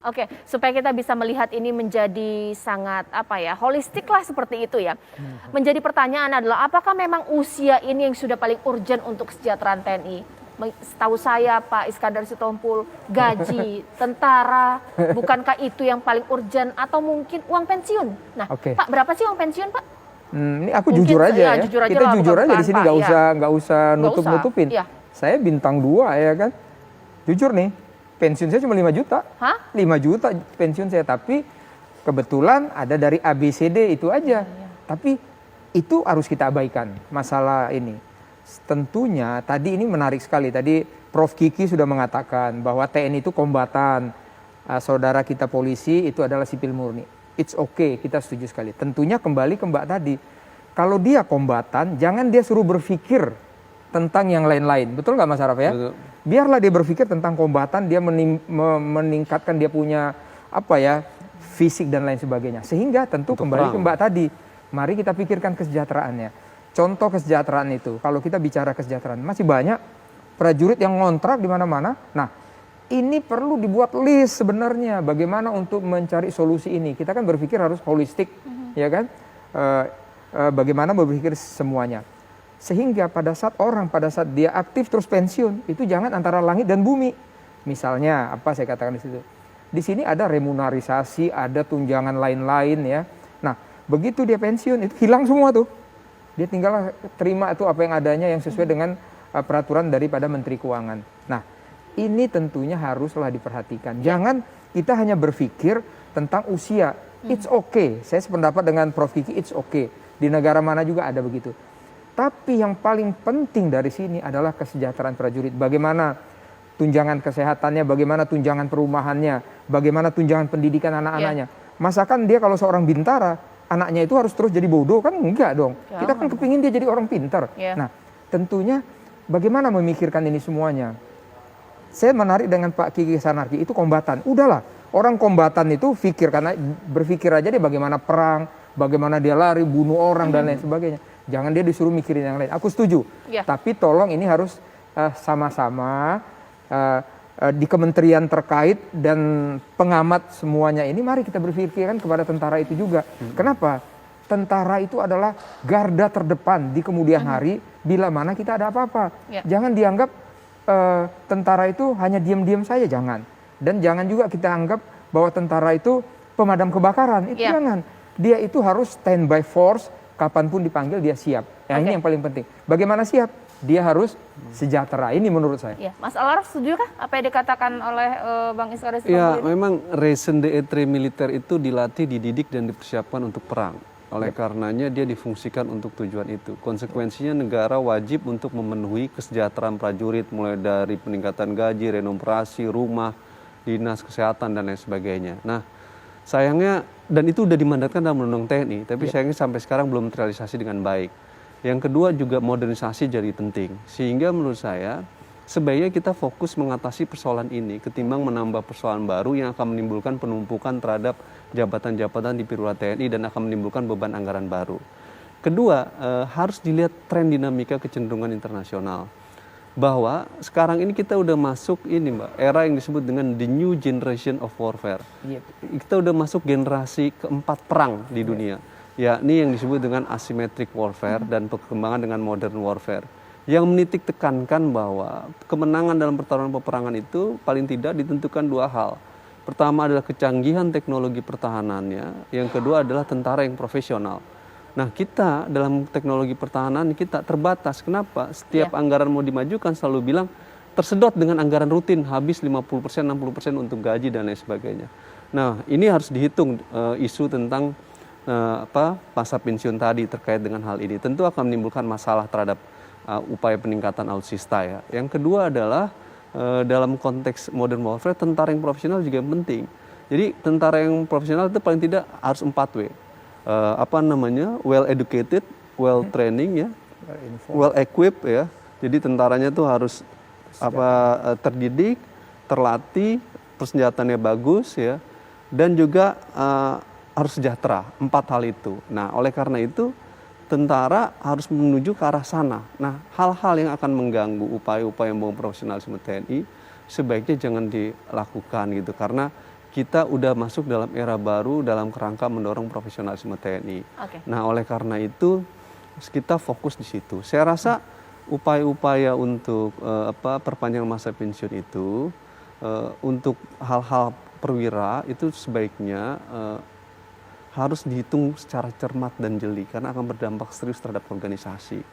Oke, supaya kita bisa melihat ini menjadi sangat apa ya, holistik lah seperti itu ya. Menjadi pertanyaan adalah apakah memang usia ini yang sudah paling urgent untuk kesejahteraan TNI? Setahu saya Pak Iskandar Sitompul, gaji tentara, bukankah itu yang paling urgent atau mungkin uang pensiun? Nah, Oke. Pak berapa sih uang pensiun Pak? Ini aku Mungkin jujur aja ya. jujur aja Kita lah, jujur bukan aja di sini, Pak, nggak ya. usah Nggak usah. nutup-nutupin. Iya. Saya bintang 2 ya kan. Jujur nih, pensiun saya cuma 5 juta. Hah? 5 juta pensiun saya, tapi kebetulan ada dari ABCD itu aja. Tapi itu harus kita abaikan masalah ini. Tentunya tadi ini menarik sekali. Tadi Prof. Kiki sudah mengatakan bahwa TNI itu kombatan. Saudara kita polisi itu adalah sipil murni. It's okay, kita setuju sekali. Tentunya kembali ke Mbak tadi. Kalau dia kombatan, jangan dia suruh berpikir tentang yang lain-lain. Betul nggak Mas Araf ya? Betul. Biarlah dia berpikir tentang kombatan, dia meningkatkan dia punya apa ya, fisik dan lain sebagainya. Sehingga tentu Untuk kembali perang. ke Mbak tadi, mari kita pikirkan kesejahteraannya. Contoh kesejahteraan itu, kalau kita bicara kesejahteraan, masih banyak prajurit yang ngontrak di mana-mana. Nah, ini perlu dibuat list sebenarnya bagaimana untuk mencari solusi ini. Kita kan berpikir harus holistik, ya kan? Bagaimana berpikir semuanya. Sehingga pada saat dia aktif terus pensiun, itu jangan antara langit dan bumi. Misalnya, apa saya katakan di situ? Di sini ada remunerisasi, ada tunjangan lain-lain ya. Nah, begitu dia pensiun itu hilang semua tuh. Dia tinggal terima itu apa yang adanya yang sesuai dengan peraturan daripada Menteri Keuangan. Nah, ini tentunya haruslah diperhatikan. Jangan kita hanya berpikir tentang usia. It's okay. Saya sependapat dengan Prof. Kiki, it's okay. Di negara mana juga ada begitu. Tapi yang paling penting dari sini adalah kesejahteraan prajurit. Bagaimana tunjangan kesehatannya, bagaimana tunjangan perumahannya, bagaimana tunjangan pendidikan anak-anaknya. Masakan dia kalau seorang bintara, anaknya itu harus terus jadi bodoh? Kan enggak dong. Kita kan kepingin dia jadi orang pintar. Nah, tentunya bagaimana memikirkan ini semuanya. Saya menarik dengan Pak Kiki Sanarki, itu kombatan. Udahlah, orang kombatan itu berpikir aja dia bagaimana perang, bagaimana dia lari, bunuh orang dan lain sebagainya. Jangan dia disuruh mikirin yang lain. Aku setuju. Tapi tolong ini harus sama-sama di kementerian terkait dan pengamat semuanya ini, mari kita berpikirkan kepada tentara itu juga. Kenapa? Tentara itu adalah garda terdepan di kemudian hari bila mana kita ada apa-apa. Jangan dianggap tentara itu hanya diam-diam saja, jangan. Dan jangan juga kita anggap bahwa tentara itu pemadam kebakaran, itu jangan. Dia itu harus standby force, kapanpun dipanggil dia siap. Ini yang paling penting. Bagaimana siap? Dia harus sejahtera, ini menurut saya. Mas Al-Araf setuju kah apa yang dikatakan oleh Bang Iskandar Sitompul? Ya, memang raison d'être militer itu dilatih, dididik, dan dipersiapkan untuk perang. Oleh karenanya dia difungsikan untuk tujuan itu. Konsekuensinya negara wajib untuk memenuhi kesejahteraan prajurit, mulai dari peningkatan gaji, renombrasi, rumah, dinas kesehatan, dan lain sebagainya. Nah, sayangnya, dan itu sudah dimandatkan dalam Undang-Undang TNI, tapi sayangnya sampai sekarang belum terrealisasi dengan baik. Yang kedua juga modernisasi jadi penting. Sehingga menurut saya, sebaiknya kita fokus mengatasi persoalan ini ketimbang menambah persoalan baru yang akan menimbulkan penumpukan terhadap jabatan-jabatan di perwira TNI dan akan menimbulkan beban anggaran baru. Kedua, harus dilihat tren dinamika kecenderungan internasional. Bahwa sekarang ini kita udah masuk ini Mbak, era yang disebut dengan the new generation of warfare. Kita udah masuk generasi keempat perang di dunia. Yakni yang disebut dengan asymmetric warfare dan perkembangan dengan modern warfare. Yang menitik tekankan bahwa kemenangan dalam pertarungan peperangan itu paling tidak ditentukan dua hal. Pertama adalah kecanggihan teknologi pertahanannya, yang kedua adalah tentara yang profesional. Nah, kita dalam teknologi pertahanan kita terbatas. Kenapa? Setiap anggaran mau dimajukan selalu bilang tersedot dengan anggaran rutin, habis 50%, 60% untuk gaji dan lain sebagainya. Nah, ini harus dihitung isu tentang masa pensiun tadi terkait dengan hal ini. Tentu akan menimbulkan masalah terhadap upaya peningkatan alutsista ya. Yang kedua adalah dalam konteks modern warfare, tentara yang profesional juga penting. Jadi tentara yang profesional itu paling tidak harus 4W. Well educated, well training ya, well equipped ya. Jadi tentaranya itu harus terdidik, terlatih, persenjataannya bagus ya, dan juga harus sejahtera. 4 hal itu. Nah, oleh karena itu tentara harus menuju ke arah sana. Nah, hal-hal yang akan mengganggu upaya-upaya membangun profesionalisme TNI sebaiknya jangan dilakukan gitu, karena kita udah masuk dalam era baru dalam kerangka mendorong profesionalisme TNI. Oke. Nah, oleh karena itu kita fokus di situ. Saya rasa upaya-upaya untuk perpanjangan masa pensiun itu untuk hal-hal perwira itu sebaiknya harus dihitung secara cermat dan jeli karena akan berdampak serius terhadap organisasi.